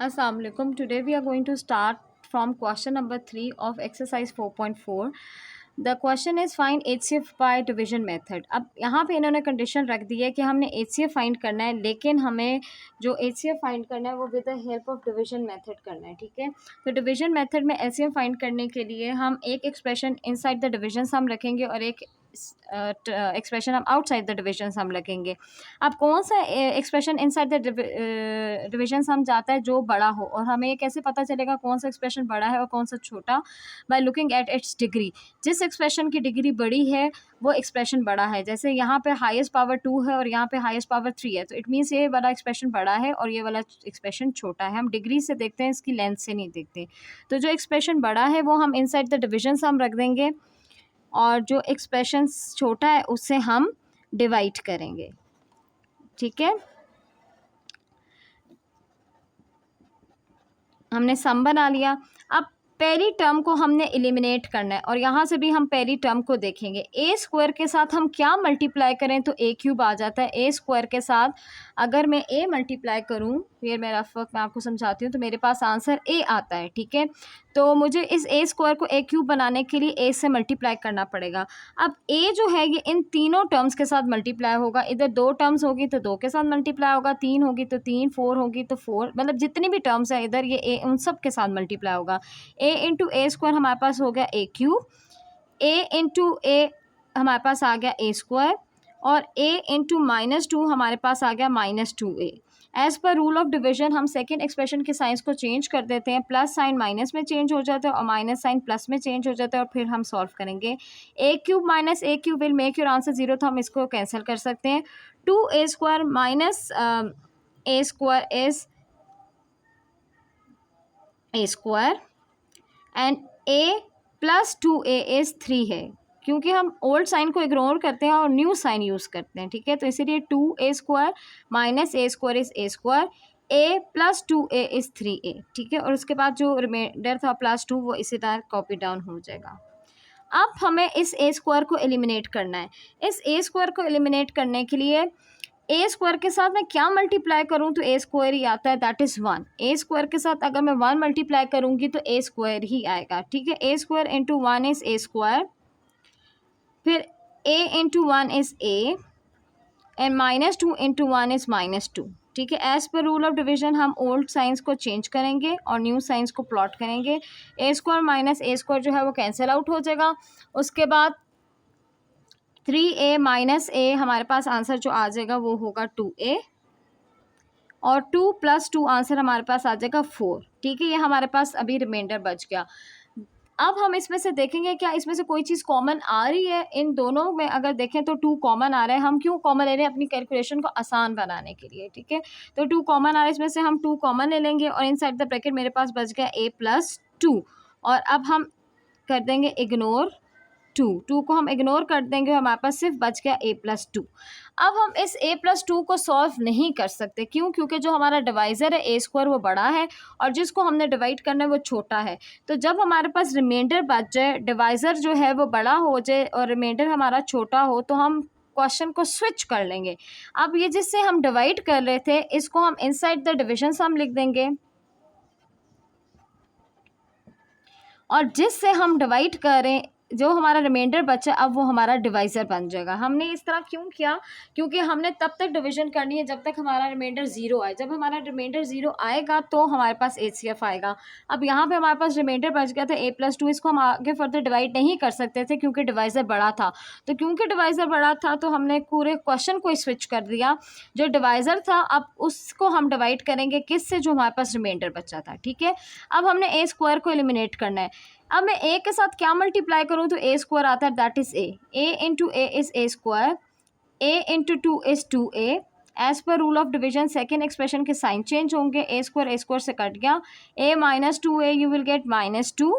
Assalamu alaikum. Today we are going to start from question number 3 of exercise 4.4. The question is find HCF by division method. अब यहाँ पे इन्होंने condition रख दी है कि हमने HCF फाइंड करना है, लेकिन हमें जो HCF फाइंड करना है वो with the help of division method करना है. ठीक है, तो डिवीजन मेथड में HCF फाइंड करने के लिए हम एक एक्सप्रेशन इनसाइड द डिविजन हम रखेंगे और एक एक्सप्रेशन हम आउटसाइड द डिविजन हम रखेंगे. अब कौन सा एक्सप्रेशन इनसाइड द डिविजन हम जाता है जो बड़ा हो, और हमें ये कैसे पता चलेगा कौन सा एक्सप्रेशन बड़ा है और कौन सा छोटा? By looking at its degree. जिस एक्सप्रेशन की डिग्री बड़ी है वो एक्सप्रेशन बड़ा है. जैसे यहाँ पे हाईएस्ट पावर 2 है और यहाँ पे हाईएस्ट पावर 3 है, तो इट मीन्स ये वाला एक्सप्रेशन बड़ा है और ये वाला एक्सप्रेशन छोटा है. हम डिग्री से देखते हैं, इसकी लेंथ से नहीं देखते. तो जो एक्सप्रेशन बड़ा है वो हम इनसाइड द डिविजन हम रख देंगे और जो एक्सप्रेशन छोटा है उससे हम डिवाइड करेंगे. ठीक है, हमने सम बना लिया. अब पहली टर्म को हमने एलिमिनेट करना है और यहाँ से भी हम पहली टर्म को देखेंगे. ए स्क्वायर के साथ हम क्या मल्टीप्लाई करें तो ए क्यूब आ जाता है. ए स्क्वायर के साथ अगर मैं ए मल्टीप्लाई करूँ, फिर मैं रफ वक्त मैं आपको समझाती हूँ, तो मेरे पास आंसर ए आता है. ठीक है, तो मुझे इस ए स्क्वायर को ए क्यूब बनाने के लिए ए से मल्टीप्लाई करना पड़ेगा. अब ए जो है ये इन तीनों टर्म्स के साथ मल्टीप्लाई होगा. इधर 2 टर्म्स होगी तो 2 के साथ मल्टीप्लाई होगा, 3 होगी तो 3, 4 होगी तो 4, मतलब जितनी भी टर्म्स है इधर ये ए उन सब के साथ मल्टीप्लाई होगा. ए इंटू ए स्क्वायर हमारे पास हो गया ए क्यूब, ए इंटू ए हमारे पास आ गया ए स्क्वायर, और ए इंटू -2 हमारे पास आ गया -2a. As per rule of division हम सेकेंड एक्सप्रेशन के साइंस को चेंज कर देते हैं. प्लस साइन माइनस में चेंज हो जाता है और माइनस साइन प्लस में चेंज हो जाता है, और फिर हम सॉल्व करेंगे. A cube minus a cube will make your answer 0, तो हम इसको कैंसिल कर सकते हैं. 2a square minus a square is a square and a plus 2a is 3 है, क्योंकि हम ओल्ड साइन को इग्नोर करते हैं और न्यू साइन यूज़ करते हैं. ठीक है, तो इसीलिए 2a square minus a square is a square, A plus 2a is 3a. ठीक है, और उसके बाद जो रिमाइंडर था +2 वो इसी तरह कॉपी डाउन हो जाएगा. अब हमें इस ए स्क्वायर को एलिमिनेट करना है. इस ए स्क्वायर को एलिमिनेट करने के लिए ए स्क्वायर के साथ मैं क्या मल्टीप्लाई करूं तो ए स्क्वायर ही आता है, दैट इज़ 1. ए स्क्वायर के साथ अगर मैं 1 मल्टीप्लाई करूंगी तो ए स्क्वायर ही आएगा. ठीक है, a square into 1 is a square, फिर a into 1 is a and -2 into 1 is -2. ठीक है, as per rule of division हम ओल्ड साइंस को चेंज करेंगे और न्यू साइंस को प्लॉट करेंगे. A square minus a square जो है वो कैंसिल आउट हो जाएगा. उसके बाद 3a माइनस a हमारे पास आंसर जो आ जाएगा वो होगा 2a, और 2 + 2 आंसर हमारे पास आ जाएगा 4. ठीक है, ये हमारे पास अभी रिमाइंडर बच गया. अब हम इसमें से देखेंगे क्या इसमें से कोई चीज़ कॉमन आ रही है. इन दोनों में अगर देखें तो 2 कॉमन आ रहा है. हम क्यों कॉमन ले रहे हैं? अपनी कैलकुलेशन को आसान बनाने के लिए. ठीक है, तो 2 कॉमन आ रहा है, इसमें से हम 2 कॉमन ले लेंगे और इनसाइड द ब्रैकेट मेरे पास बच गया a + 2, और अब हम कर देंगे इग्नोर 2 को हम इग्नोर कर देंगे, हमारे पास सिर्फ बच गया a + 2. अब हम इस a + 2 को सॉल्व नहीं कर सकते. क्यों? क्योंकि जो हमारा डिवाइज़र है ए स्क्वायर वो बड़ा है और जिसको हमने डिवाइड करना है वो छोटा है. तो जब हमारे पास रिमाइंडर बच जाए, डिवाइज़र जो है वो बड़ा हो जाए और रिमाइंडर हमारा छोटा हो, तो हम क्वेश्चन को स्विच कर लेंगे. अब ये जिससे हम डिवाइड कर रहे थे इसको हम इनसाइड द डिविजन हम लिख देंगे, और जिससे हम डिवाइड करें जो हमारा रिमाइंडर बचा अब वो हमारा डिवाइज़र बन जाएगा. हमने इस तरह क्यों किया? क्योंकि हमने तब तक डिवीजन करनी है जब तक हमारा रिमाइंडर 0 आए. जब हमारा रिमाइंडर 0 आएगा तो हमारे पास HCF आएगा. अब यहाँ पे हमारे पास रिमाइंडर बच गया था a + 2, इसको हम आगे फर्दर डिवाइड नहीं कर सकते थे क्योंकि डिवाइज़र बड़ा था. तो क्योंकि डिवाइज़र बड़ा था तो हमने पूरे क्वेश्चन को स्विच कर दिया. जो डिवाइज़र था अब उसको हम डिवाइड करेंगे किस से? जो हमारे पास रिमाइंडर बचा था. ठीक है, अब हमने ए स्क्वायर को एलिमिनेट करना है. अब मैं a के साथ क्या मल्टीप्लाई करूँ तो a स्क्वायर आता है, that is a into A is a square, a into 2 is 2a. As per rule of division second expression के साइन चेंज होंगे. a स्क्वायर से कट गया, a -2a you will get -2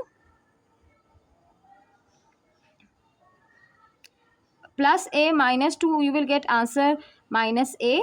plus a -2 you will get answer -a,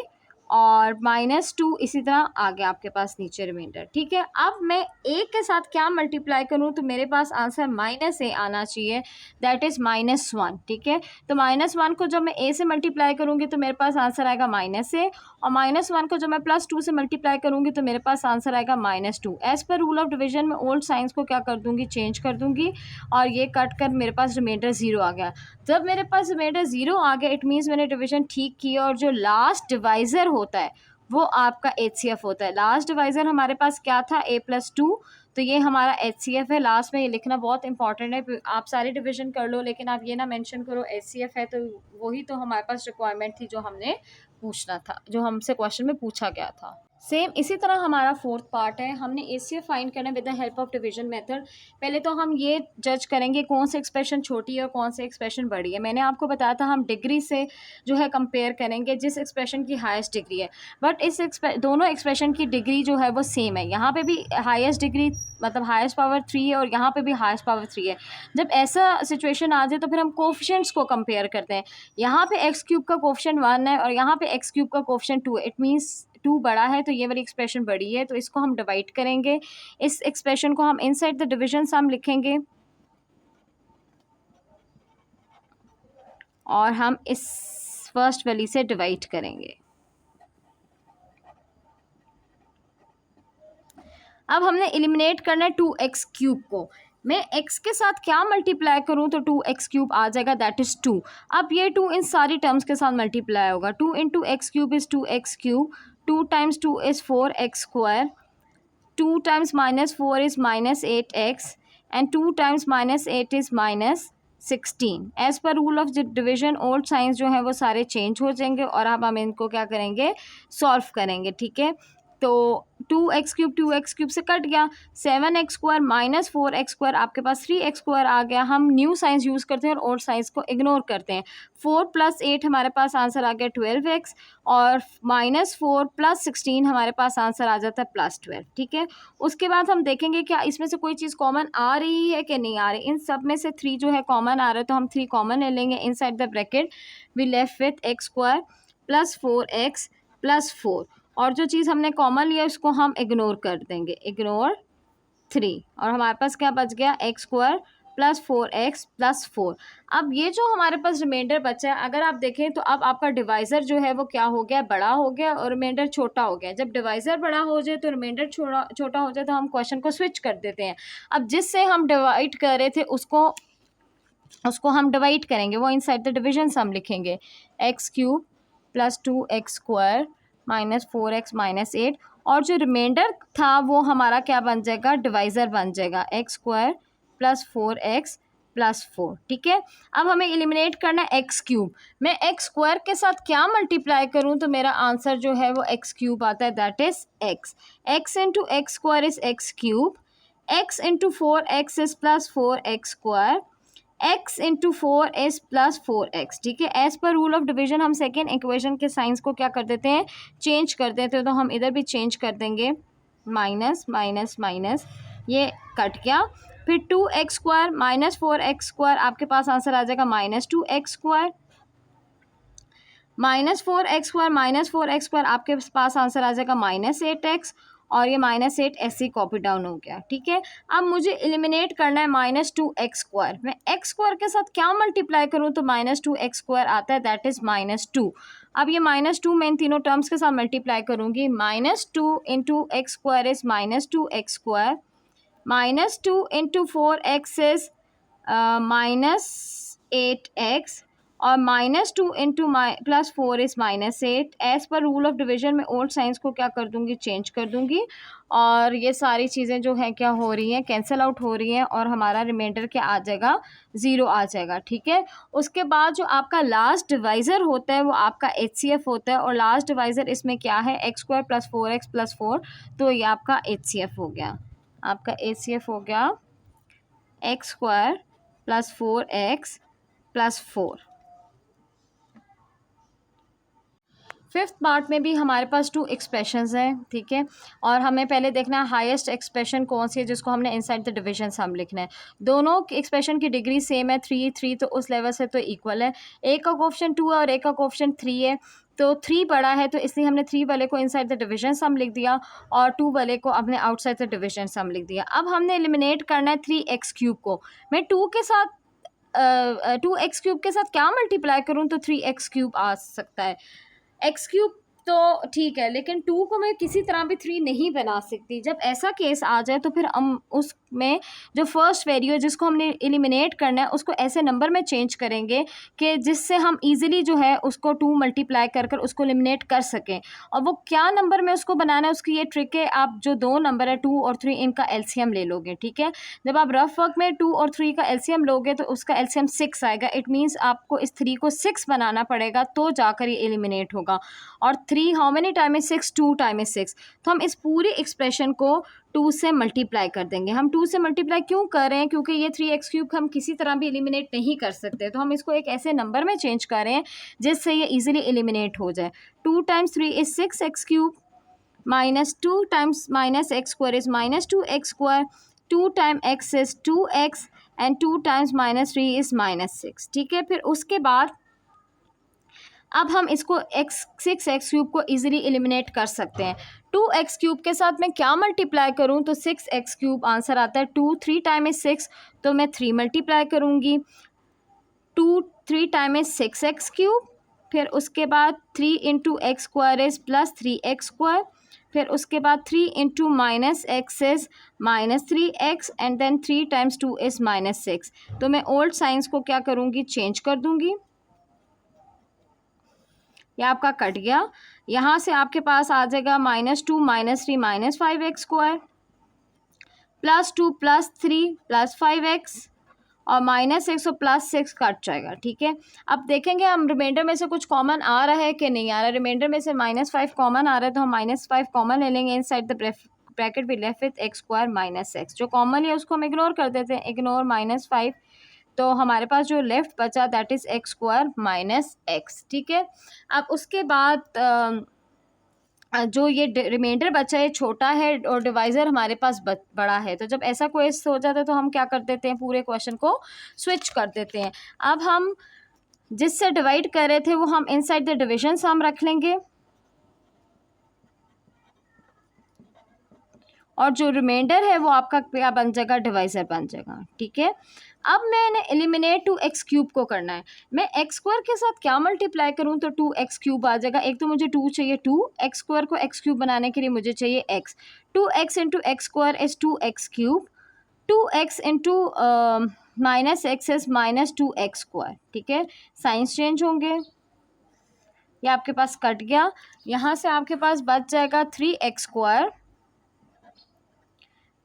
और -2 इसी तरह आ गया आपके पास नीचे रिमाइंडर, ठीक है। अब मैं a के साथ क्या मल्टीप्लाई करूँ तो मेरे पास आंसर -a आना चाहिए, दैट इज़ -1, ठीक है। तो -1 को जब मैं a से मल्टीप्लाई करूँगी तो मेरे पास आंसर आएगा -a, और -1 को जब मैं +2 से मल्टीप्लाई करूँगी तो मेरे पास आंसर आएगा -2। As per rule of division में ओल्ड साइंस को क्या कर दूँगी, चेंज कर दूँगी, और ये कट कर मेरे पास रिमाइंडर 0 आ गया। जब मेरे पास रिमाइंडर 0 आ गया इट मीन्स मैंने डिवीजन ठीक किया, और जो लास्ट डिवाइज़र होता है वो आपका HCF होता है। लास्ट डिवाइज़र हमारे पास क्या था, a+2, तो ये हमारा HCF है। लास्ट में ये लिखना बहुत इंपॉर्टेंट है, आप सारे डिवीजन कर लो लेकिन आप ये ना मेंशन करो HCF है, तो वही तो हमारे पास रिक्वायरमेंट थी जो हमने पूछना था, जो हमसे क्वेश्चन में पूछा गया था। सेम इसी तरह हमारा फोर्थ पार्ट है, हमने HCF फाइंड करना with the help of division method. पहले तो हम ये जज करेंगे कौन सी एक्सप्रेशन छोटी है और कौन सी एक्सप्रेशन बड़ी है। मैंने आपको बताया था हम डिग्री से जो है कंपेयर करेंगे जिस एक्सप्रेशन की हाईएस्ट डिग्री है, बट इस दोनों एक्सप्रेशन की डिग्री जो है वो सेम है। यहाँ पे भी हाईएस्ट डिग्री मतलब हाईएस्ट पावर 3 है और यहाँ पे भी हाईएस्ट पावर 3 है। जब ऐसा सिचुएशन आ जाए तो फिर हम कोफिशिएंट्स को कंपेयर करते हैं। यहाँ पे x³ का कोफिशिएंट 1 है और यहाँ पे x³ का कोफिशिएंट 2 है, इट मीन्स 2 बड़ा है तो ये वाली एक्सप्रेशन बड़ी है, तो इसको हम डिवाइड करेंगे। इस एक्सप्रेशन को हम इनसाइड द डिविजन सम लिखेंगे और हम इस फर्स्ट वैल्यू से डिवाइड करेंगे। अब हमने एलिमिनेट करना है 2x³ को। मैं x के साथ क्या मल्टीप्लाई करूं तो 2x³ आ जाएगा, दैट इज़ 2। अब ये 2 इन सारी टर्म्स के साथ मल्टीप्लाई होगा। 2 into x³ is 2x³, 2 times 2 is 4x², 2 times -4 is -8x, and 2 times -8 is -16। As per rule of division old signs जो है वो सारे चेंज हो जाएंगे और अब हम इनको क्या करेंगे, सॉल्व करेंगे, ठीक है। तो 2x³ से कट गया, 7x² -4x² आपके पास 3x² आ गया। हम न्यू साइंस यूज़ करते हैं और ओल्ड साइंस को इग्नोर करते हैं। 4 + 8 हमारे पास आंसर आ गया 12x, और -4 + 16 हमारे पास आंसर आ जाता है +12, ठीक है। उसके बाद हम देखेंगे क्या इसमें से कोई चीज़ कॉमन आ रही है कि नहीं आ रही। इन सब में से 3 जो है कॉमन आ रहा है तो हम 3 कॉमन ले लेंगे। Inside the bracket we left with x² + 4x + 4, और जो चीज़ हमने कॉमन लिया उसको हम इग्नोर कर देंगे, इग्नोर 3, और हमारे पास क्या बच गया, x² + 4x + 4। अब ये जो हमारे पास रिमाइंडर बचा है अगर आप देखें तो अब आपका डिवाइज़र जो है वो क्या हो गया, बड़ा हो गया, और रिमाइंडर छोटा हो गया। जब डिवाइज़र बड़ा हो जाए तो रिमाइंडर छोटा हो जाए तो हम क्वेश्चन को स्विच कर देते हैं। अब जिससे हम डिवाइड कर रहे थे उसको हम डिवाइड करेंगे, वो इनसाइड द डिविजन सम लिखेंगे, x³ + 2x² -4x -8, और जो रिमाइंडर था वो हमारा क्या बन जाएगा, डिवाइज़र बन जाएगा, x² + 4x + 4, ठीक है। अब हमें एलिमिनेट करना है x³। मैं x² के साथ क्या मल्टीप्लाई करूं तो मेरा आंसर जो है वो x³ आता है, that is x। x into x² is x³, x into 4x is +4x², x into 4 is +4x, ठीक है। As per rule of division हम सेकेंड इक्वेशन के साइंस को क्या कर देते हैं, चेंज कर देते हैं, तो हम इधर भी चेंज कर देंगे, माइनस माइनस माइनस, ये कट गया। फिर 2x² -4x² आपके पास आंसर आ जाएगा -2x², -4x² -4x² आपके पास आंसर आ जाएगा -8x, और ये -8 ऐसे ही कॉपी डाउन हो गया, ठीक है। अब मुझे एलिमिनेट करना है -2x²। मैं x² के साथ क्या मल्टीप्लाई करूँ तो -2x² आता है, दैट इज़ -2। अब ये -2 मैं इन तीनों टर्म्स के साथ मल्टीप्लाई करूँगी, -2 into x² is -2x², -2 into 4x is -8x, और -2 into +4 is -8। As per rule of division में ओल्ड साइंस को क्या कर दूंगी, चेंज कर दूंगी, और ये सारी चीज़ें जो हैं क्या हो रही हैं, कैंसिल आउट हो रही हैं, और हमारा रिमाइंडर क्या आ जाएगा, 0 आ जाएगा, ठीक है। उसके बाद जो आपका लास्ट डिवाइज़र होता है वो आपका HCF होता है, और लास्ट डिवाइज़र इसमें क्या है, x² + 4x + 4, तो ये आपका HCF हो गया, आपका HCF हो गया x² + 4x + 4। फिफ्थ पार्ट में भी हमारे पास 2 एक्सप्रेशंस हैं, ठीक है, और हमें पहले देखना है हाईएस्ट एक्सप्रेशन कौन सी है जिसको हमने इनसाइड द डिवीजन सम लिखना है। दोनों एक्सप्रेशन की डिग्री सेम है, 3 3, तो उस लेवल से तो इक्वल है। एक का कोफिशिएंट 2 है और एक का कोफिशिएंट 3 है, तो 3 बड़ा है, तो इसलिए हमने 3 वाले को इनसाइड द डिविजन सम लिख दिया और 2 वाले को हमने आउटसाइड द डिविजन सम लिख दिया। अब हमने एलिमिनेट करना है 3x क्यूब को। मैं 2 के साथ 2x क्यूब के साथ क्या मल्टीप्लाई करूँ तो 3x क्यूब आ सकता है। एक्स क्यूब तो ठीक है, लेकिन 2 को मैं किसी तरह भी 3 नहीं बना सकती। जब ऐसा केस आ जाए तो फिर हम उसमें जो फर्स्ट वैल्यू है जिसको हमने एलिमिनेट करना है उसको ऐसे नंबर में चेंज करेंगे कि जिससे हम इजीली जो है उसको 2 मल्टीप्लाई कर कर उसको एलिमिनेट कर सकें। और वो क्या नंबर में उसको बनाना है उसकी ये ट्रिक है, आप जो 2 नंबर है 2 और 3 इनका एलसीएम ले लोगे। ठीक है, जब आप रफ वर्क में 2 और 3 का एलसीएम लोगे तो उसका एलसीएम 6 आएगा। इट मीन्स आपको इस 3 को 6 बनाना पड़ेगा तो जाकर ये एलिमिनेट होगा। और 3 how many time is 6, 2 time is 6। तो हम इस पूरी एक्सप्रेशन को 2 से मल्टीप्लाई कर देंगे। हम 2 से मल्टीप्लाई क्यों कर रहे हैं, क्योंकि ये 3x क्यूब हम किसी तरह भी एलिमिनेट नहीं कर सकते, तो हम इसको एक ऐसे नंबर में चेंज कर रहे हैं जिससे ये इजीली एलिमिनेट हो जाए। 2 times 3 is 6x cube minus 2 times minus x square is minus 2x square, 2 time x is 2x and 2 times minus 3 is minus 6। ठीक है, फिर उसके बाद अब हम इसको 6x क्यूब को इजीली एलिमिनेट कर सकते हैं। 2x क्यूब के साथ मैं क्या मल्टीप्लाई करूं तो 6x क्यूब आंसर आता है। 2 3 टाइम इज 6, तो मैं 3 मल्टीप्लाई करूंगी। 2 3 टाइम इज 6x क्यूब, फिर उसके बाद 3 into x square is plus 3x square, फिर उसके बाद 3 into minus x is minus 3x and then 3 times 2 is minus 6। तो मैं ओल्ड साइंस को क्या करूँगी, चेंज कर दूँगी। यह आपका कट गया। यहाँ से आपके पास आ जाएगा -2 -3 -5x square plus 2 plus 3 plus 5x और -6 और +6 कट जाएगा। ठीक है, अब देखेंगे हम रिमाइंडर में से कुछ कॉमन आ रहा है कि नहीं आ रहा है। रिमाइंडर में से -5 कॉमन आ रहा है तो हम -5 कॉमन ले लेंगे। Inside the bracket we left with x square minus x। जो कॉमन है उसको हम इग्नोर कर देते हैं, इग्नोर -5। तो हमारे पास जो लेफ्ट बचा that is x square minus x. ठीक है, अब उसके बाद जो ये रिमाइंडर बचा है छोटा है और डिवाइज़र हमारे पास बड़ा है। तो जब ऐसा कोई हो जाता है तो हम क्या कर देते हैं, पूरे क्वेश्चन को स्विच कर देते हैं। अब हम जिससे डिवाइड कर रहे थे वो हम इनसाइड द डिविजन हम रख लेंगे और जो रिमाइंडर है वो आपका क्या बन जाएगा, डिवाइज़र बन जाएगा। ठीक है, अब मैंने एलिमिनेट 2x क्यूब को करना है। मैं x स्क्वायर के साथ क्या मल्टीप्लाई करूं तो 2x क्यूब आ जाएगा। एक तो मुझे 2 चाहिए, 2x स्क्वायर को x क्यूब बनाने के लिए मुझे चाहिए x। 2x into x square is 2x cube, 2x into minus x is minus 2x square. ठीक है, साइंस चेंज होंगे, ये आपके पास कट गया। यहाँ से आपके पास बच जाएगा 3x square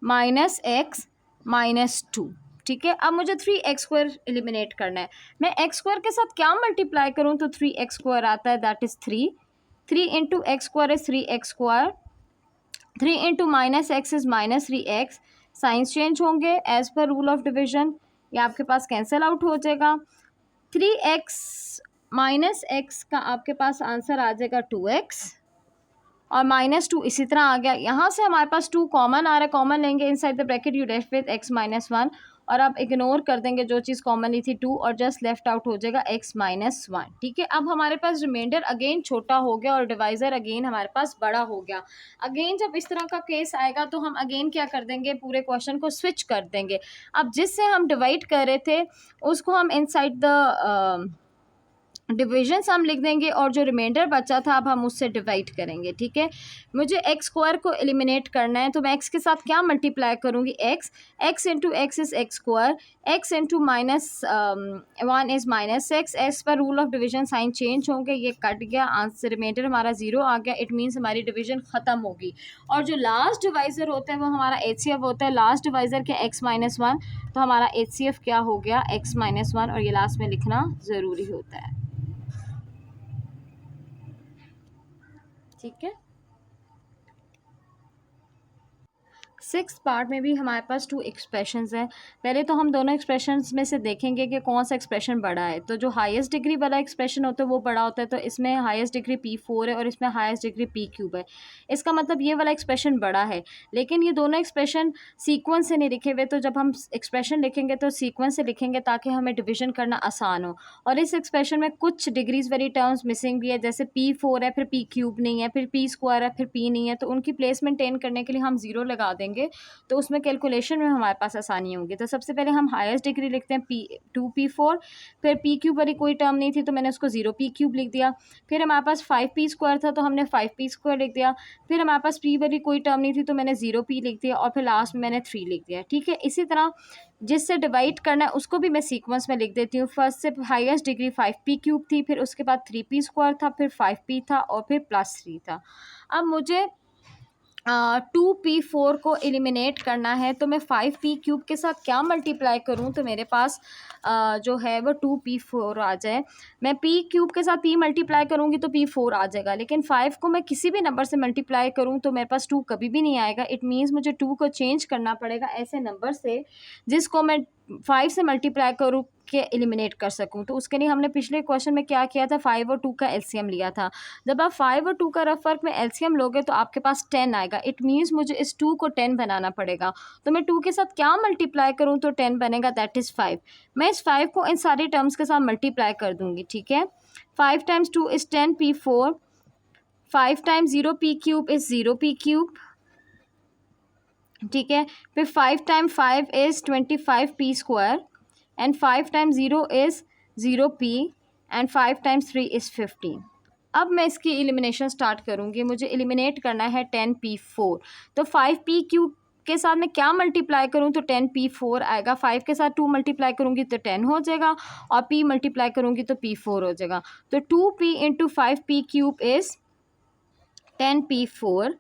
minus x minus 2। ठीक है, अब मुझे 3x स्क्वायर एलिमिनेट करना है। मैं x स्क्वायर के साथ क्या मल्टीप्लाई करूं तो 3x स्क्वायर आता है that is 3। 3 into x square is 3x square, 3 into minus x is minus 3x। Signs change होंगे as per rule of division, ये आपके पास कैंसिल आउट हो जाएगा। 3x माइनस एक्स का आपके पास आंसर आ जाएगा 2x और -2 इसी तरह आ गया। यहाँ से हमारे पास 2 कॉमन आ रहा है, कॉमन लेंगे inside the bracket you left with x minus 1 और अब इग्नोर कर देंगे जो चीज़ कॉमन ली थी 2 और जस्ट लेफ्ट आउट हो जाएगा x माइनस 1। ठीक है, अब हमारे पास रिमाइंडर अगेन छोटा हो गया और डिवाइज़र अगेन हमारे पास बड़ा हो गया। अगेन जब इस तरह का केस आएगा तो हम अगेन क्या कर देंगे, पूरे क्वेश्चन को स्विच कर देंगे। अब जिससे हम डिवाइड कर रहे थे उसको हम इनसाइड द डिविजन हम लिख देंगे और जो रिमाइंडर बचा था अब हम उससे डिवाइड करेंगे। ठीक है, मुझे एक्स स्क्वायर को एलिमिनेट करना है तो मैं एक्स के साथ क्या मल्टीप्लाई करूँगी, x into x is x square, x into -1 is -x। As per rule of division sign change होंगे, ये कट गया, आंसर रिमाइंडर हमारा 0 आ गया। इट मीन्स हमारी डिवीजन ख़त्म होगी और जो लास्ट डिवाइज़र होता है वो हमारा HCF होता है। लास्ट डिवाइज़र के x माइनस 1, तो हमारा HCF क्या हो गया, x माइनस 1, और ये लास्ट में लिखना ज़रूरी होता है। ठीक है, सिक्स पार्ट में भी हमारे पास टू एक्सप्रेशंस हैं। पहले तो हम दोनों एक्सप्रेशंस में से देखेंगे कि कौन सा एक्सप्रेशन बड़ा है। तो जो हाईएस्ट डिग्री वाला एक्सप्रेशन होता है वो बड़ा होता है, तो इसमें हाईएस्ट डिग्री P4 है और इसमें हाईएस्ट डिग्री P³ है। इसका मतलब ये वाला एक्सप्रेशन बड़ा है। लेकिन ये दोनों एक्सप्रेशन सीक्वेंस से नहीं लिखे हुए, तो जब हम एक्सप्रेशन लिखेंगे तो सीक्वेंस से लिखेंगे ताकि हमें डिवीजन करना आसान हो। और इस एक्सप्रेशन में कुछ डिग्रीज वाली टर्म्स मिसिंग भी है, जैसे P4 है फिर P³ नहीं है, फिर P² है फिर P नहीं है, तो उनकी प्लेस मेंटेन करने के लिए हम 0 लगा देंगे, तो उसमें कैलकुलेशन में हमारे पास आसानी होगी। तो सबसे पहले हम हाईएस्ट डिग्री लिखते हैं P2P4, फिर P³ वाली कोई टर्म नहीं थी तो मैंने उसको 0P³ लिख दिया। फिर हमारे पास 5P² था तो हमने 5P² लिख दिया। फिर हमारे पास P वाली कोई टर्म नहीं थी तो मैंने 0P लिख दिया, और फिर लास्ट में मैंने 3 लिख दिया। ठीक है, इसी तरह जिससे डिवाइड करना है उसको भी मैं सीक्वेंस में लिख देती हूँ। फर्स्ट से हाईएस्ट डिग्री 5P³ थी, फिर उसके बाद 3P² था, फिर 5P था और फिर +3 था। अब मुझे 2P4 को एलिमिनेट करना है, तो मैं 5P³ के साथ क्या मल्टीप्लाई करूं तो मेरे पास जो है वो 2P4 आ जाए। मैं P³ के साथ P मल्टीप्लाई करूंगी तो P4 आ जाएगा, लेकिन 5 को मैं किसी भी नंबर से मल्टीप्लाई करूं तो मेरे पास 2 कभी भी नहीं आएगा। इट मीन्स मुझे 2 को चेंज करना पड़ेगा ऐसे नंबर से जिसको मैं 5 से मल्टीप्लाई करूँ के एलिमिनेट कर सकूं। तो उसके लिए हमने पिछले क्वेश्चन में क्या किया था, 5 और 2 का एलसीएम लिया था। जब आप 5 और 2 का रफ वर्क में एलसीएम लोगे तो आपके पास 10 आएगा। इट मीन्स मुझे इस 2 को 10 बनाना पड़ेगा। तो मैं 2 के साथ क्या मल्टीप्लाई करूं तो 10 बनेगा, दैट इज़ 5। मैं इस 5 को इन सारी टर्म्स के साथ मल्टीप्लाई कर दूंगी। ठीक है, 5 times 2 is 10P4, 5 times 0P³ is 0P³। ठीक है, फिर 5 time 5 is 25P² and 5 times 0 is 0P and 5 times 3 is 15। अब मैं इसकी एलिमिनेशन स्टार्ट करूँगी। मुझे एलिमिनेट करना है 10P4, तो 5P³ के साथ मैं क्या मल्टीप्लाई करूँ तो 10P4 आएगा। 5 के साथ 2 मल्टीप्लाई करूँगी तो 10 हो जाएगा, और P मल्टीप्लाई करूँगी तो P4 हो जाएगा। तो 2P into 5P³ is 10P4।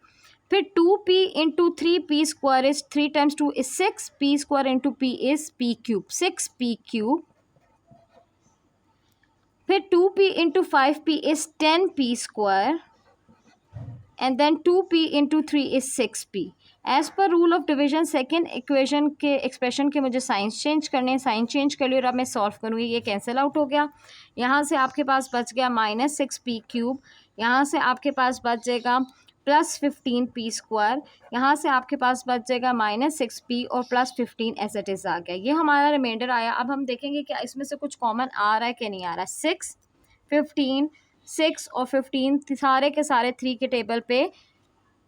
फिर 2P into 3P² is 3 times 2 is 6, P² into P is P³, 6P³। फिर 2P into 5P is 10P² and then 2P into 3 is 6P। As per rule of division second equation के expression के मुझे science change करने हैं। Sign change कर लिया और अब मैं सॉल्व करूँगी। ये कैंसिल आउट हो गया, यहाँ से आपके पास बच गया -6P³, यहाँ से आपके पास बच जाएगा +15P², यहाँ से आपके पास बच जाएगा -6P और +15 एज इट इज़ आ गया। ये हमारा रिमाइंडर आया। अब हम देखेंगे कि इसमें से कुछ कॉमन आ रहा है कि नहीं आ रहा है। 6, 15, 6 और 15 सारे के सारे 3 के टेबल पे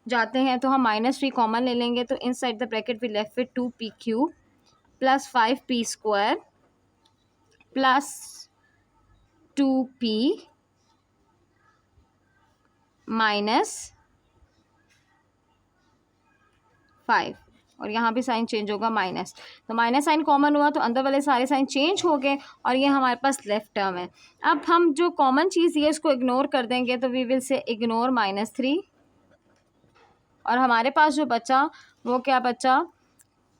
जाते हैं, तो हम -3 कॉमन ले लेंगे। तो inside the bracket we left with 2P³ plus 5P² plus 2P minus 5, और यहाँ भी साइन चेंज होगा माइनस, तो माइनस साइन कॉमन हुआ तो अंदर वाले सारे साइन चेंज हो गए और ये हमारे पास लेफ्ट टर्म है। अब हम जो कॉमन चीज़ ये इसको इग्नोर कर देंगे, तो वी विल से इग्नोर -3, और हमारे पास जो बचा वो क्या बचा,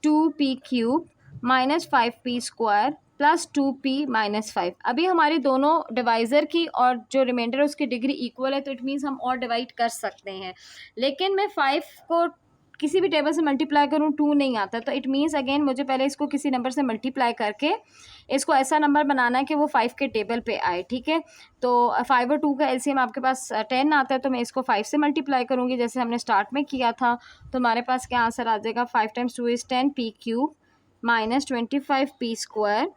2P³ minus 5P² plus 2P minus 5। अभी हमारी दोनों डिवाइज़र की और जो रिमाइंडर है उसकी डिग्री इक्वल है, तो इट मीन्स हम और डिवाइड कर सकते हैं। लेकिन मैं 5 को किसी भी टेबल से मल्टीप्लाई करूँ 2 नहीं आता, तो इट मीन्स अगेन मुझे पहले इसको किसी नंबर से मल्टीप्लाई करके इसको ऐसा नंबर बनाना है कि वो 5 के टेबल पे आए। ठीक है, तो 5 और 2 का एलसीएम आपके पास 10 आता है, तो मैं इसको 5 से मल्टीप्लाई करूँगी जैसे हमने स्टार्ट में किया था। तो हमारे पास क्या आंसर आ जाएगा, 5 times 2 is 10P³ minus 25P²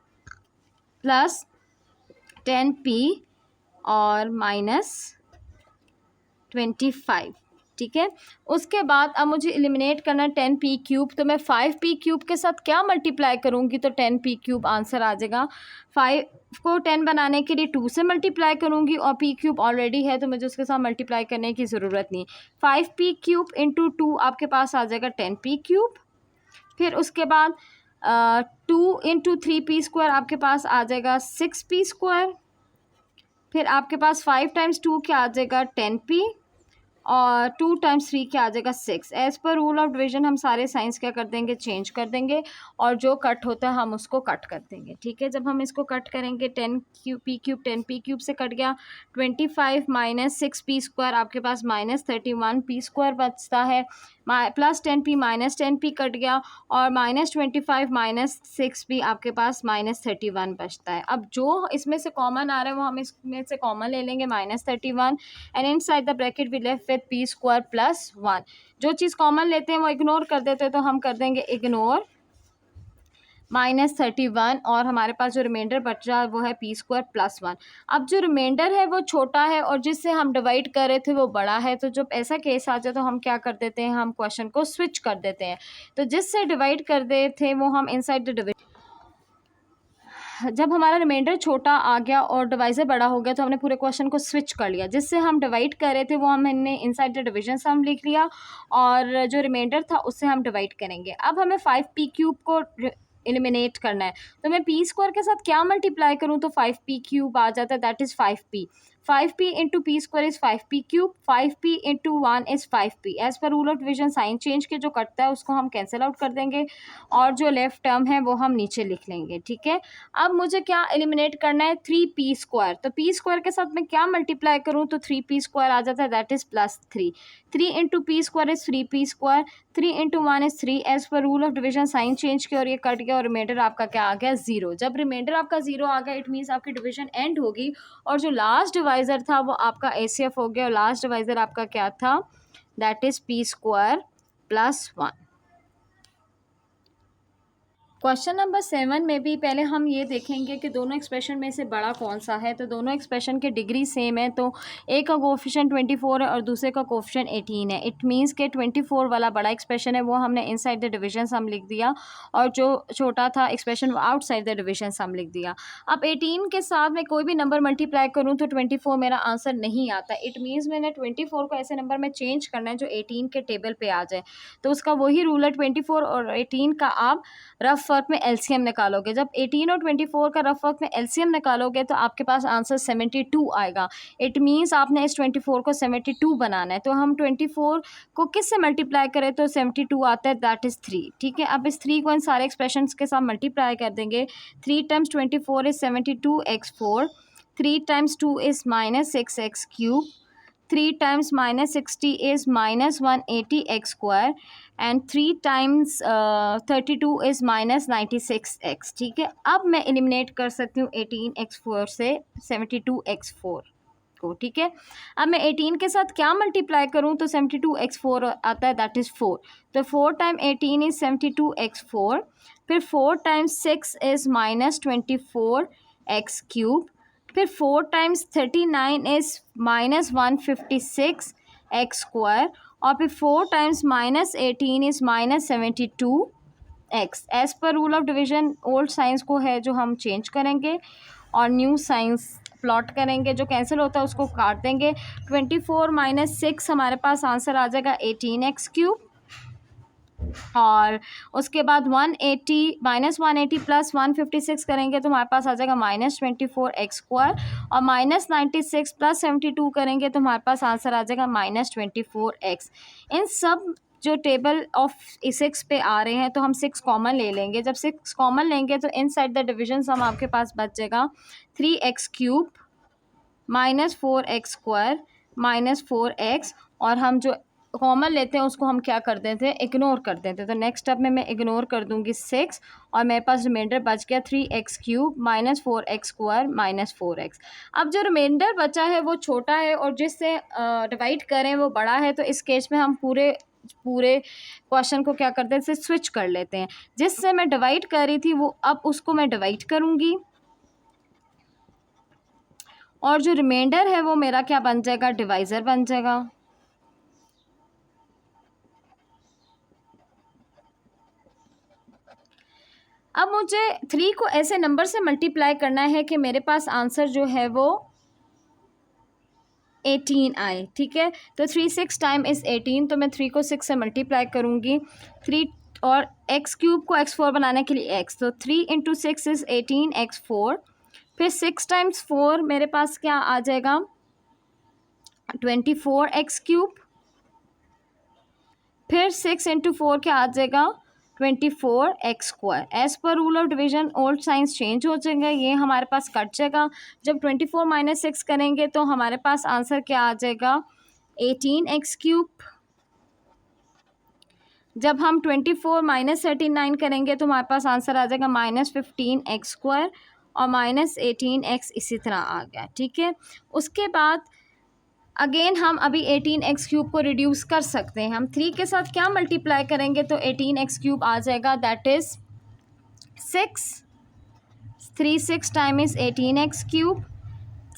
plus 10P और माइनस 25। ठीक है, उसके बाद अब मुझे एलिमिनेट करना है 10P³, तो मैं 5P³ के साथ क्या मल्टीप्लाई करूँगी तो 10P³ आंसर आ जाएगा। 5 को 10 बनाने के लिए 2 से मल्टीप्लाई करूँगी और P³ ऑलरेडी है तो मुझे उसके साथ मल्टीप्लाई करने की ज़रूरत नहीं। 5P³ इंटू 2 आपके पास आ जाएगा 10P³। फिर उसके बाद 2 इंटू 3P² आपके पास आ जाएगा 6P²। फिर आपके पास 5 टाइम्स 2 क्या आ जाएगा 10P, और 2 टाइम्स 3 क्या आ जाएगा 6। As per rule of division हम सारे साइंस क्या कर देंगे, चेंज कर देंगे, और जो कट होता है हम उसको कट कर देंगे। ठीक है, जब हम इसको कट करेंगे 10P³ 10P³ से कट गया, 25 माइनस 6P² आपके पास -31P² बचता है। +10p -10p कट गया, और -25 -6 भी आपके पास -31 बचता है। अब जो इसमें से कॉमन आ रहा है वो हम इसमें से कॉमन ले लेंगे, -31, and inside the bracket we left with p² + 1। जो चीज़ कॉमन लेते हैं वो इग्नोर कर देते हैं, तो हम कर देंगे इग्नोर -31, और हमारे पास जो रिमाइंडर बच रहा है वो है p² + 1। अब जो रिमाइंडर है वो छोटा है और जिससे हम डिवाइड कर रहे थे वो बड़ा है, तो जब ऐसा केस आ जाए तो हम क्या कर देते हैं, हम क्वेश्चन को स्विच कर देते हैं। तो जिससे डिवाइड कर रहे थे वो हम इनसाइड द डिविजन, जब हमारा रिमाइंडर छोटा आ गया और डिवाइजर बड़ा हो गया तो हमने पूरे क्वेश्चन को स्विच कर लिया। जिससे हम डिवाइड कर रहे थे वो हमने इनसाइड द डिवीजन सम लिख लिया, और जो रिमाइंडर था उससे हम डिवाइड करेंगे। अब हमें 5p³ को एलिमिनेट करना है, तो मैं p² के साथ क्या मल्टीप्लाई करूं, तो 5p³ आ जाता है, that is 5p। 5p into p² is 5p³, 5p into 1 is 5p। As per rule of division sign change के जो कटता है उसको हम कैंसिल आउट कर देंगे, और जो लेफ्ट टर्म है वो हम नीचे लिख लेंगे, ठीक है। अब मुझे क्या एलिमिनेट करना है, 3p²। तो p² के साथ मैं क्या मल्टीप्लाई करूं, तो 3p² आ जाता है, that is +3। 3 into p² is 3p², 3 into 1 is 3। As per rule of division sign change के, और ये कट गया और रिमाइंडर आपका क्या आ गया, 0। जब रिमाइंडर आपका 0 आ गया इट मीन्स आपकी डिवीजन एंड होगी, और जो लास्ट डिवाइज़र था वो आपका ACF हो गया, और लास्ट डिवाइज़र आपका क्या था, that is p² + 1। Question number 7 में भी पहले हम ये देखेंगे कि दोनों एक्सप्रेशन में से बड़ा कौन सा है। तो दोनों एक्सप्रेशन के डिग्री सेम है, तो एक का कोफिशिएंट 24 है और दूसरे का कोफिशिएंट 18 है। इट मीन्स के 24 वाला बड़ा एक्सप्रेशन है वो हमने इनसाइड द डिवीजन सम लिख दिया, और जो छोटा था एक्सप्रेशन वो आउटसाइड द डिवीजन सम लिख दिया। अब 18 के साथ मैं कोई भी नंबर मल्टीप्लाई करूँ तो 24 मेरा आंसर नहीं आता। इट मीन्स मैंने 24 को ऐसे नंबर में चेंज करना है जो 18 के टेबल पर आ जाए। तो उसका वही रूल है, 24 और 18 का आप रफ वर्क में एलसीएम निकालोगे। जब 18 और 24 का रफ वर्क में एलसीएम निकालोगे तो आपके पास आंसर 72 आएगा। इट मीन्स आपने इस 24 को 72 बनाना है। तो हम 24 को किस से मल्टीप्लाई करें, तो 72 आता है, दैट इज़ 3, ठीक है। अब इस 3 को इन सारे एक्सप्रेशन के साथ मल्टीप्लाई कर देंगे। 3 times 24 is 72x4, 3 times 2 is -6x3, 3 times -60 is -180x², and 3 times 32 is -96x, ठीक है। अब मैं एलिमिनेट कर सकती हूँ 18x4 से 72x4 को, ठीक है। अब मैं 18 के साथ क्या मल्टीप्लाई करूँ, तो 72x4 आता है, दैट इज़ 4। तो 4 टाइम 18 इज़ 72x4, फिर 4 टाइम्स 6 इज़ -24x3, फिर 4 टाइम्स 39 इज़ -156x², और फिर 4 times -18 is -72x। As per rule of division old signs को है जो हम चेंज करेंगे और न्यू साइंस प्लॉट करेंगे। जो कैंसिल होता है उसको काट देंगे। 24 - 6 हमारे पास आंसर आ जाएगा 18x3, और उसके बाद 180 -180 + 156 करेंगे तो हमारे पास आ जाएगा -24x², और -96 + 72 करेंगे तो हमारे पास आंसर आ जाएगा -24x। इन सब जो टेबल ऑफ 6 पे आ रहे हैं तो हम 6 कॉमन ले लेंगे। जब 6 कॉमन लेंगे तो इनसाइड द डिविजन सम आपके पास बचेगा 3x³ -4x² -4x, और हम जो कॉमन लेते हैं उसको हम क्या कर देते हैं, इग्नोर कर देते हैं। तो नेक्स्ट स्टेप में मैं इग्नोर कर दूंगी 6, और मेरे पास रिमाइंडर बच गया 3x³ -4x² -4x। अब जो रिमाइंडर बचा है वो छोटा है और जिससे डिवाइड करें वो बड़ा है, तो इस केस में हम पूरे क्वेश्चन को क्या करते हैं, स्विच कर लेते हैं। जिससे मैं डिवाइड कर रही थी वो अब उसको मैं डिवाइड करूँगी, और जो रिमाइंडर है वो मेरा क्या बन जाएगा, डिवाइज़र बन जाएगा। अब मुझे 3 को ऐसे नंबर से मल्टीप्लाई करना है कि मेरे पास आंसर जो है वो 18 आए, ठीक है। तो 3 6 टाइम इज़ 18, तो मैं 3 को 6 से मल्टीप्लाई करूँगी। 3 और x³ को x4 बनाने के लिए x, तो 3 × 6 इज़ 18x4, फिर 6 टाइम्स 4 मेरे पास क्या आ जाएगा, 24x³, फिर 6 × 4 क्या आ जाएगा, 24x²। As per rule of division old science change हो जाएगा, ये हमारे पास कट जाएगा। जब 24 - 6 करेंगे तो हमारे पास आंसर क्या आ जाएगा, 18x³ जब हम 24 माइनस 39 करेंगे तो हमारे पास आंसर आ जाएगा -15x² और -18x इसी तरह आ गया, ठीक है। उसके बाद अगेन हम अभी 18x³ को रिड्यूस कर सकते हैं। हम 3 के साथ क्या मल्टीप्लाई करेंगे तो 18x³ आ जाएगा, that is 6, 3 6 time is 18x³,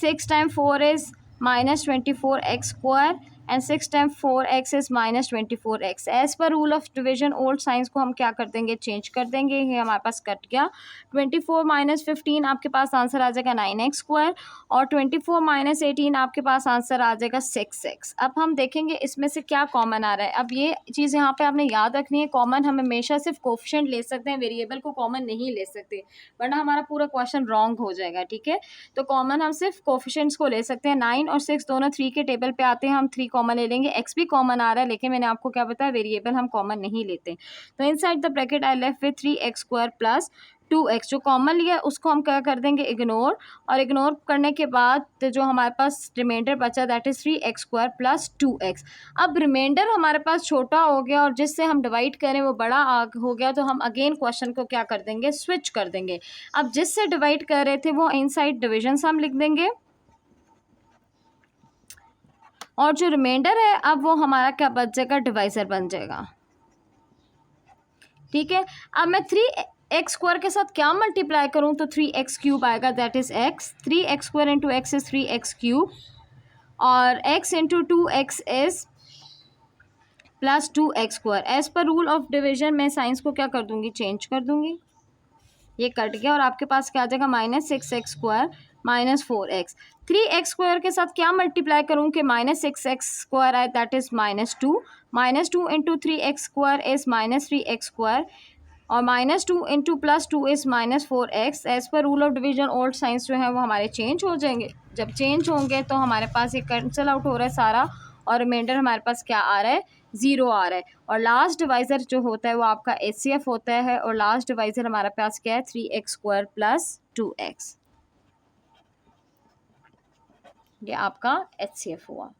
6 time 4 is -24x² and 6 time 4x is -24x। As per rule of division old signs को हम क्या कर देंगे, चेंज कर देंगे। ये हमारे पास कट गया। 24 माइनस 15 आपके पास आंसर आ जाएगा 9x² और 24 माइनस 18 आपके पास आंसर आ जाएगा 6x। अब हम देखेंगे इसमें से क्या कॉमन आ रहा है। अब ये चीज़ यहाँ पे आपने याद रखनी है, कॉमन हम हमेशा सिर्फ कोफिशिएंट ले सकते हैं, वेरिएबल को कॉमन नहीं ले सकते, वरना हमारा पूरा क्वेश्चन रॉन्ग हो जाएगा, ठीक है। तो कॉमन हम सिर्फ कोफिशिएंट्स को ले सकते हैं। 9 और 6 दोनों 3 के टेबल पे आते हैं, हम 3 कॉमन ले लेंगे। x भी कॉमन आ रहा है, लेकिन मैंने आपको क्या बताया, वेरिएबल हम कॉमन नहीं लेते। तो inside the bracket I left with 3x² plus 2x। जो कॉमन लिया है उसको हम क्या कर देंगे, इग्नोर, और इग्नोर करने के बाद जो हमारे पास रिमाइंडर बचा that is 3x² plus 2x। अब रिमाइंडर हमारे पास छोटा हो गया और जिससे हम डिवाइड करें वो बड़ा हो गया, तो हम अगेन क्वेश्चन को क्या कर देंगे, स्विच कर देंगे। अब जिससे डिवाइड कर रहे थे वो इनसाइड डिविजन हम लिख देंगे, और जो रिमाइंडर है अब वो हमारा क्या बच जाएगा, डिवाइजर बन जाएगा, ठीक है। अब मैं 3x² के साथ क्या मल्टीप्लाई करूं तो 3x³ आएगा, that is x। 3x² into x is 3x³ और x into 2x is plus 2x²। As per rule of division मैं साइंस को क्या कर दूंगी, चेंज कर दूंगी। ये कट गया और आपके पास क्या आ जाएगा, -6x² -4x। 3x² के साथ क्या मल्टीप्लाई करूँ कि -6x² आए, that is -2। -2 into 3x² is -3x² और -2 into +2 is -4x। As per rule of division old signs जो है वो हमारे चेंज हो जाएंगे। जब चेंज होंगे तो हमारे पास ये कैंसिल आउट हो रहा है सारा, और रिमाइंडर हमारे पास क्या आ रहा है, 0 आ रहा है। और लास्ट डिवाइज़र जो होता है वो आपका HCF होता है, और लास्ट डिवाइज़र हमारे पास क्या है, 3x² प्लस 2x। ये आपका HCF हुआ।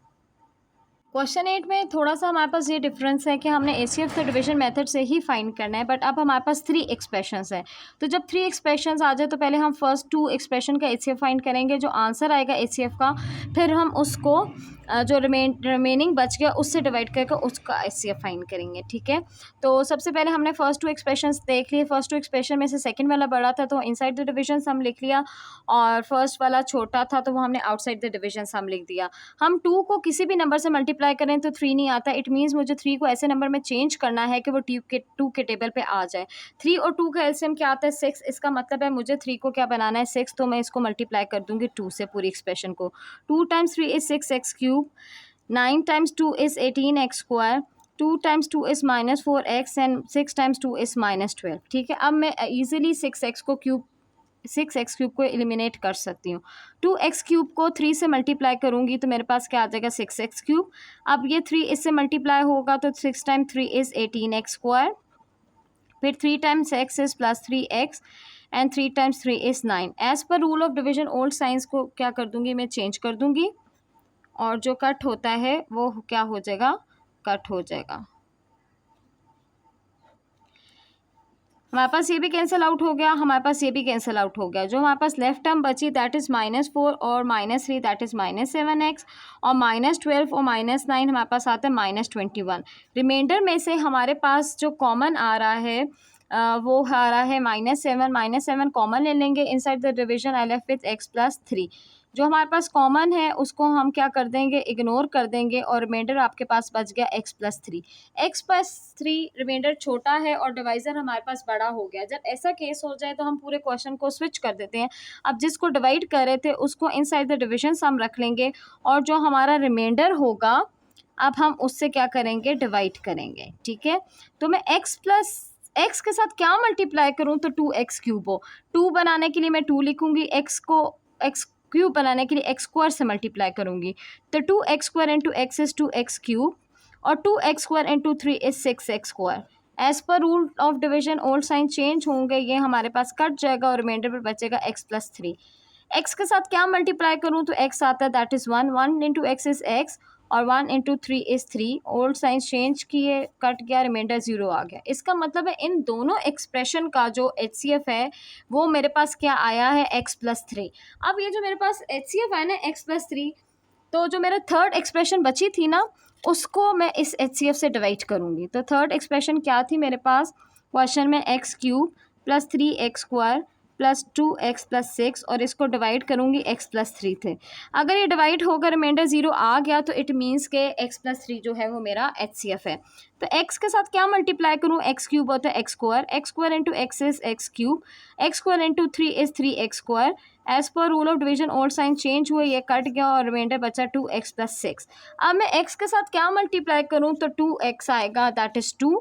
क्वेश्चन 8 में थोड़ा सा हमारे पास ये डिफरेंस है कि हमने HCF तो डिवीजन मेथड से ही फाइंड करना है, बट अब हमारे पास 3 एक्सप्रेशंस हैं। तो जब 3 एक्सप्रेशंस आ जाए तो पहले हम फर्स्ट 2 एक्सप्रेशन का HCF फाइंड करेंगे, जो आंसर आएगा HCF का, फिर हम उसको जो रिमेनिंग बच गया उससे डिवाइड करके उसका HCF फाइंड करेंगे, ठीक है। तो सबसे पहले हमने फर्स्ट 2 एक्सप्रेशंस देख लिए। फर्स्ट 2 एक्सप्रेशन में से सेकंड वाला बड़ा था तो इनसाइड द डिविजन हम लिख लिया, और फर्स्ट वाला छोटा था तो वो हमने आउटसाइड द डिविजन हम लिख दिया। हम 2 को किसी भी नंबर से मल्टीप्लाई करें तो 3 नहीं आता, इट मीन्स मुझे 3 को ऐसे नंबर में चेंज करना है कि वो 2 के टेबल पे आ जाए। 3 और 2 का एलसीएम क्या आता है, 6। इसका मतलब है मुझे 3 को क्या बनाना है, 6, तो मैं इसको मल्टीप्लाई कर दूंगी 2 से, पूरी एक्सप्रेशन को। 2 times 3 is 6x³, 9 times 2 is 18x², 2 times 2 is -4x and 6 times 2 is -12, ठीक है। अब मैं ईजिली 6x³ को एलिमिनेट कर सकती हूँ। 2x³ को 3 से मल्टीप्लाई करूँगी तो मेरे पास क्या आ जाएगा, 6x³। अब ये 3 इससे मल्टीप्लाई होगा तो 6 टाइम 3 इज़ 18x², फिर 3 times x is +3x and 3 times 3 is 9। As per rule of division old signs को क्या कर दूँगी, मैं चेंज कर दूँगी, और जो कट होता है वो क्या हो जाएगा, कट हो जाएगा। हमारे पास ये भी कैंसिल आउट हो गया, हमारे पास ये भी कैंसिल आउट हो गया। जो हमारे पास लेफ्ट टर्म बची दैट इज़ -4 और -3 दैट इज़ -7x, और -12 और -9 हमारे पास आता है -21। रिमाइंडर में से हमारे पास जो कॉमन आ रहा है वो आ रहा है -7 कॉमन ले लेंगे। Inside the division I left with x + 3। जो हमारे पास कॉमन है उसको हम क्या कर देंगे, इग्नोर कर देंगे, और रिमाइंडर आपके पास बच गया x + 3। x + 3 रिमाइंडर छोटा है और डिवाइज़र हमारे पास बड़ा हो गया। जब ऐसा केस हो जाए तो हम पूरे क्वेश्चन को स्विच कर देते हैं। अब जिसको डिवाइड कर रहे थे उसको इनसाइड द डिविजन हम रख लेंगे, और जो हमारा रिमाइंडर होगा अब हम उससे क्या करेंगे, डिवाइड करेंगे, ठीक है। तो मैं x के साथ क्या मल्टीप्लाई करूँ तो 2x³ हो। 2 बनाने के लिए मैं 2 लिखूँगी, x को x³ बनाने के लिए x² से मल्टीप्लाई करूँगी, तो 2x² into x is 2x³ और 2x² into 3 is 6x²। As per rule of division old sign change होंगे, ये हमारे पास कट जाएगा और रिमाइंडर पर बचेगा x + 3। x के साथ क्या मल्टीप्लाई करूँ तो x आता है that is 1 into x is x, और 1 × 3 इज़ 3, ओल्ड साइन चेंज किए, कट गया, रिमाइंडर 0 आ गया। इसका मतलब है इन दोनों एक्सप्रेशन का जो HCF है वो मेरे पास क्या आया है, x+3। अब ये जो मेरे पास HCF आया ना x+3, तो जो मेरा थर्ड एक्सप्रेशन बची थी ना उसको मैं इस HCF से डिवाइड करूँगी। तो थर्ड एक्सप्रेशन क्या थी मेरे पास क्वेश्चन में, x³ + 3x² + 2x + 6, और इसको डिवाइड करूँगी x+3 थे। अगर ये डिवाइड होकर रिमाइंडर 0 आ गया तो इट मीन्स के x+3 जो है वो मेरा HCF है। तो x के साथ क्या मल्टीप्लाई करूँ, x³ होता है x², x² × x is x³, x² × 3 is 3x²। As per rule of division old sign change हुए, ये कट गया और रिमाइंडर बचा 2x + 6। अब मैं x के साथ क्या मल्टीप्लाई करूँ, तो 2x आएगा, दैट इज़ 2।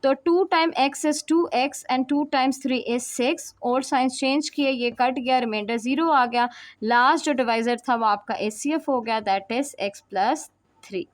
तो 2 time x is 2x and 2 times 3 is 6। Old science change किए, ये कट गया, रिमाइंडर 0 आ गया। लास्ट जो डिवाइजर था वो आपका HCF हो गया, दैट इज़ x + 3।